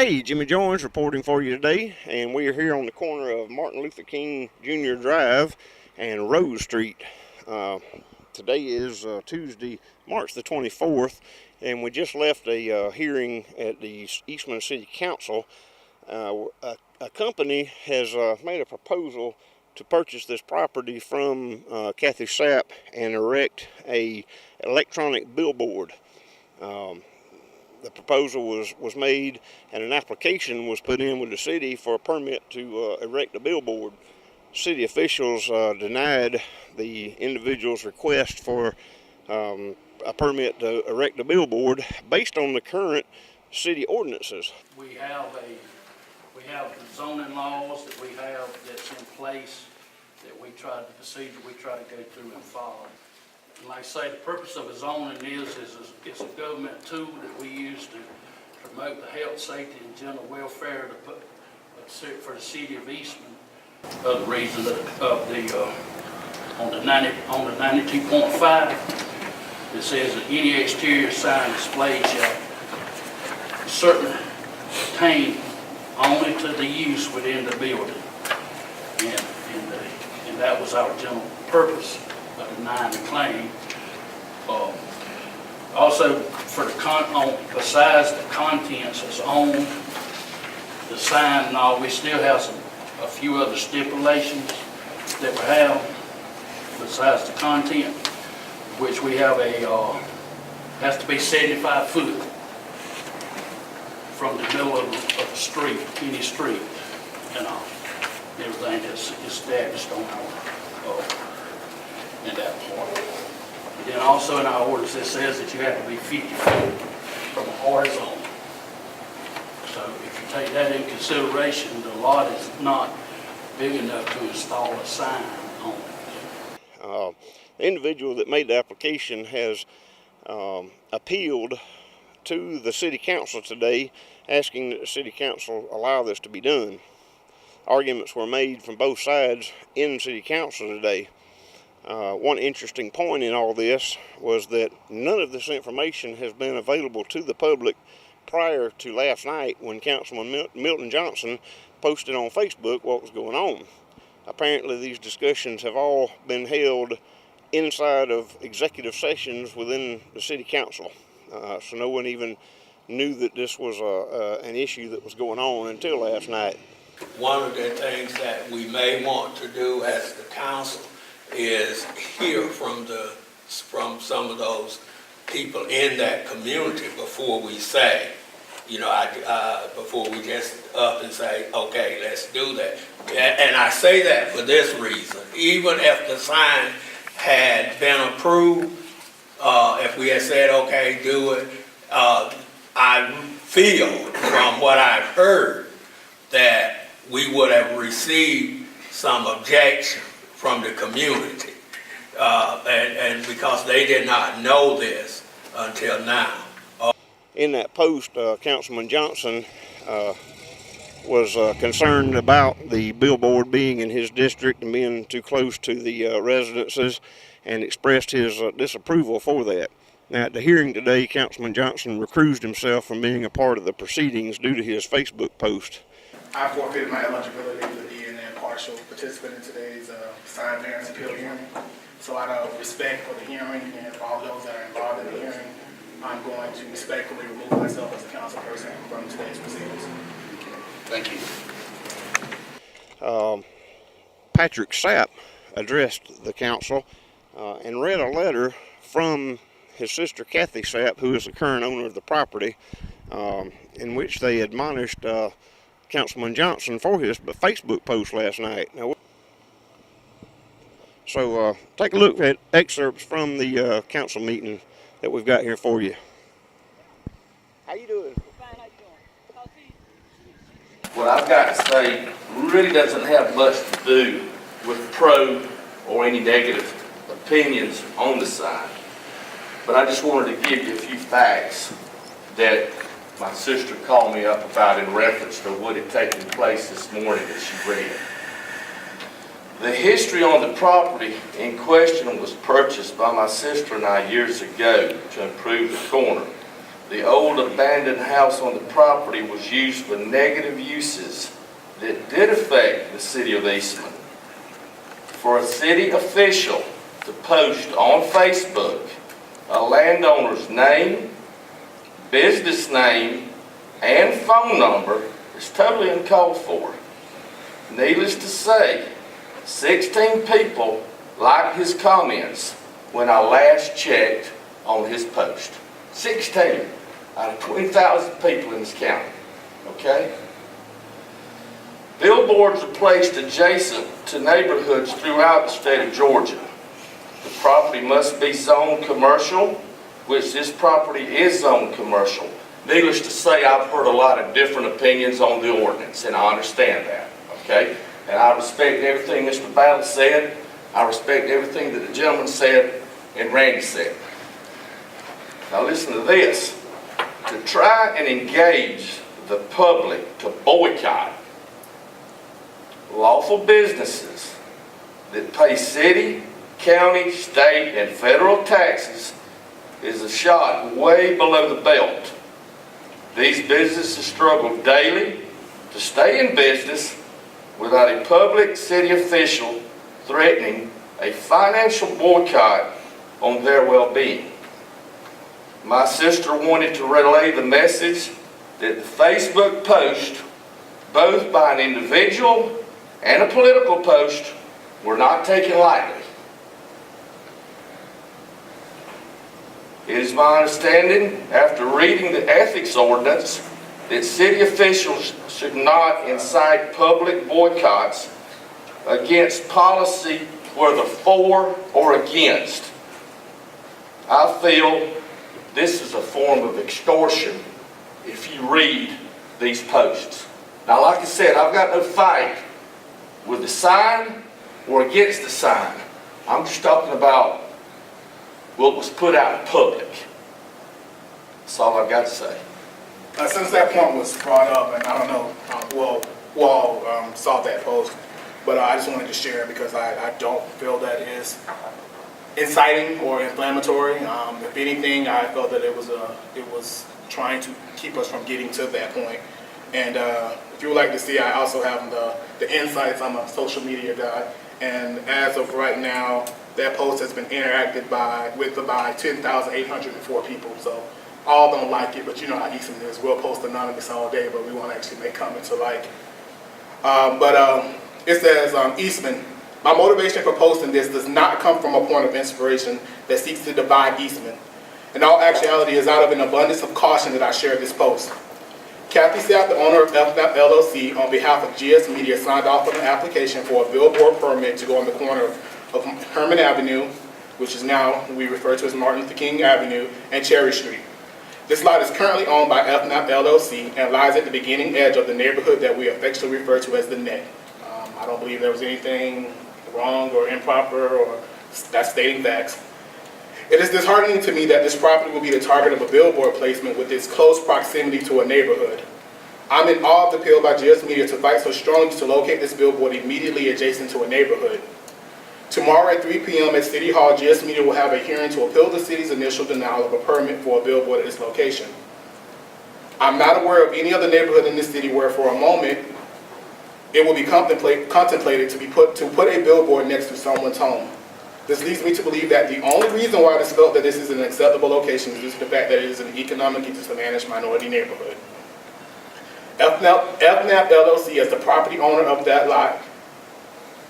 Hey, Jimmy Jones reporting for you today, and we are here on the corner of Martin Luther King Jr. Drive and Rose Street. Today is Tuesday, March the 24th, and we just left a hearing at the Eastman City Council. A company has made a proposal to purchase this property from Kathy Sapp and erect a electronic billboard. The proposal was made and an application was put in with the city for a permit to erect a billboard. City officials denied the individual's request for a permit to erect a billboard based on the current city ordinances. We have zoning laws that we have that's in place that the procedure we try to go through and follow. And like I say, the purpose of a zoning is a government tool that we use to promote the health, safety, and general welfare for the city of Eastman. Other reason on the 92.5, it says that any exterior sign displayed shall certainly pertain only to the use within the building, and that was our general purpose of denying the claim. Also, for besides the contents that's on the sign and all, we still have a few other stipulations that we have besides the content, which we have has to be 75 foot from the middle of the street, any street, and everything that's established on our in that part. And then also in our ordinance it says that you have to be 50 feet from a horizontal. So if you take that in consideration, the lot is not big enough to install a sign on it. The individual that made the application has appealed to the City Council today, asking that the City Council allow this to be done. Arguments were made from both sides in City Council today. One interesting point in all this was that none of this information has been available to the public prior to last night when Councilman Milton Johnson posted on Facebook what was going on. Apparently these discussions have all been held inside of executive sessions within the City Council. So no one even knew that this was an issue that was going on until last night. One of the things that we may want to do as the council is hear from some of those people in that community before we say, before we just up and say, okay, let's do that. And I say that for this reason. Even if the sign had been approved, if we had said, okay, do it, I feel from what I've heard that we would have received some objection from the community, and because they did not know this until now. In that post, Councilman Johnson was concerned about the billboard being in his district and being too close to the residences, and expressed his disapproval for that. Now, at the hearing today, Councilman Johnson recused himself from being a part of the proceedings due to his Facebook post. I forfeited my eligibility to be an impartial participant in today's sign variance appeal hearing. So out of respect for the hearing and for all those that are involved in the hearing, I'm going to respectfully remove myself as a council person from today's proceedings. Thank you. Patrick Sapp addressed the council and read a letter from his sister Kathy Sapp, who is the current owner of the property, in which they admonished Councilman Johnson for his Facebook post last night. Now, so take a look at excerpts from the council meeting that we've got here for you. How you doing? Fine, how you doing? What I've got to say really doesn't have much to do with pro or any negative opinions on the sign. But I just wanted to give you a few facts that my sister called me up about in reference to what had taken place this morning that she read. The history on the property in question was purchased by my sister and I years ago to improve the corner the old abandoned house on the property was used for negative uses that did affect the city of Eastman. For a city official to post on Facebook a landowner's name, business name, and phone number is totally uncalled for. Needless to say, 16 people liked his comments when I last checked on his post. 16 out of 20,000 people in this county, okay? Billboards are placed adjacent to neighborhoods throughout the state of Georgia. The property must be zoned commercial, which this property is zoned commercial. Needless to say, I've heard a lot of different opinions on the ordinance, and I understand that, okay? And I respect everything Mr. Battle said. I respect everything that the gentleman said and Randy said. Now listen to this. To try and engage the public to boycott lawful businesses that pay city, county, state, and federal taxes is a shot way below the belt. These businesses struggle daily to stay in business without a public city official threatening a financial boycott on their well-being. My sister wanted to relay the message that the Facebook post, both by an individual and a political post, were not taken lightly. It is my understanding, after reading the ethics ordinance, that city officials should not incite public boycotts against policy, whether for or against. I feel this is a form of extortion if you read these posts. Now, like I said, I've got no fight with the sign or against the sign. I'm just talking about what was put out in public. That's all I've got to say. Since that point was brought up, and I don't know, who all saw that post, but I just wanted to share it because I don't feel that is inciting or inflammatory. If anything, I felt that it was trying to keep us from getting to that point. And if you would like to see, I also have the insights. I'm a social media guy, and as of right now, that post has been interacted with about 10,804 people. So all don't like it, but you know how Eastman is. We'll post anonymous all day, but we want to actually make comments to like. It says, Eastman, my motivation for posting this does not come from a point of inspiration that seeks to divide Eastman. In all actuality, it is out of an abundance of caution that I shared this post. Kathy Sapp, the owner of FNAP LLC, on behalf of GS Media, signed off on an application for a billboard permit to go on the corner of Herman Avenue, which is now we refer to as Martin Luther King Avenue, and Cherry Street. This lot is currently owned by FNAP LLC and lies at the beginning edge of the neighborhood that we affectionately refer to as the Net. I don't believe there was anything wrong or improper or that's stating facts. It is disheartening to me that this property will be the target of a billboard placement with its close proximity to a neighborhood. I'm in awe of the appeal by GS Media to fight so strongly to locate this billboard immediately adjacent to a neighborhood. Tomorrow at 3 p.m. at City Hall, GS Media will have a hearing to appeal the city's initial denial of a permit for a billboard at this location. I'm not aware of any other neighborhood in this city where for a moment it will be contemplated to put a billboard next to someone's home. This leads me to believe that the only reason why it is felt that this is an acceptable location is due to the fact that it is an economically disadvantaged minority neighborhood. FNAP LLC as the property owner of that lot.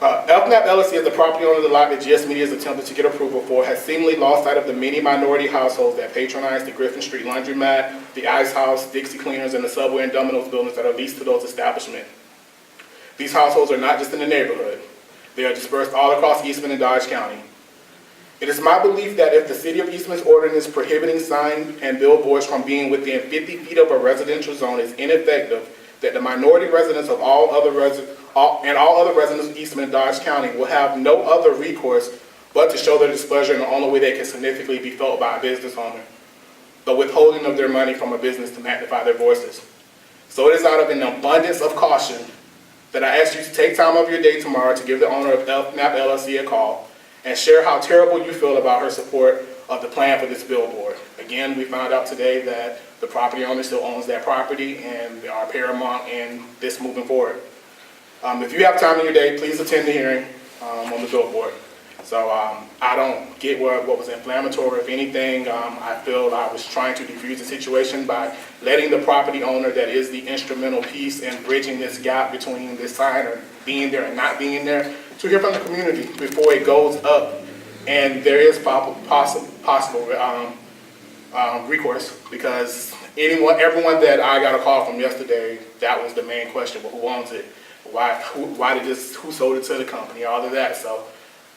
FNAP LLC as the property owner of the lot that GS Media has attempted to get approval for has seemingly lost sight of the many minority households that patronize the Griffin Street Laundromat, the Ice House, Dixie Cleaners, and the Subway and Domino's buildings that are leased to those establishments. These households are not just in the neighborhood. They are dispersed all across Eastman and Dodge County. It is my belief that if the City of Eastman's ordinance prohibiting signs and billboards from being within 50 feet of a residential zone is ineffective, that the minority residents of all other residents of Eastman and Dodge County will have no other recourse but to show their displeasure in the only way they can significantly be felt by a business owner, the withholding of their money from a business to magnify their voices. So it is out of an abundance of caution that I ask you to take time of your day tomorrow to give the owner of FNAP LLC a call and share how terrible you feel about her support of the plan for this billboard. Again, we found out today that the property owner still owns that property and they are paramount in this moving forward. If you have time in your day, please attend the hearing on the billboard. So I don't get what was inflammatory. If anything, I feel I was trying to defuse the situation by letting the property owner that is the instrumental piece in bridging this gap between this sign or being there and not being there to hear from the community before it goes up. And there is possible recourse, because everyone that I got a call from yesterday, that was the main question. Well, who owns it? Who sold it to the company? All of that. So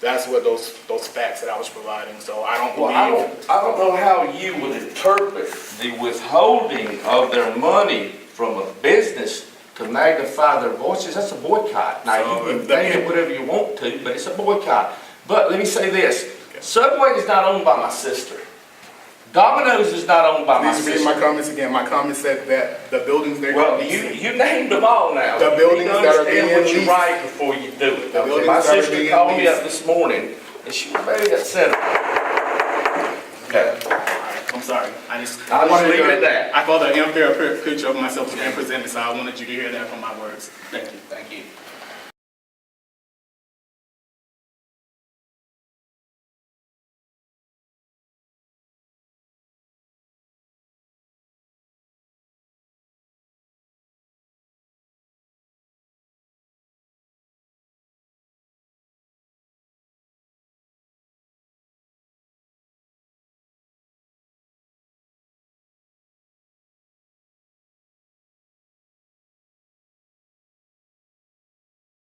that's what those facts that I was providing. So I don't believe. I don't know how you would interpret the withholding of their money from a business to magnify their voices. That's a boycott. Now, So you can name it whatever you want to, but it's a boycott. But let me say this. Subway is not owned by my sister. Domino's is not owned by my Please read sister. my comments again. My comments said that the buildings they're Well, going to you named them all now. The buildings you need to that are understand being what you leased. write before you do it. The Okay, buildings my that are sister being called me leased. up this morning, and she was very upset. Okay. I'm sorry. I'll just leave it at that. I thought the unfair picture of myself was being presented, so I wanted you to hear that from my words. Thank you. Thank you.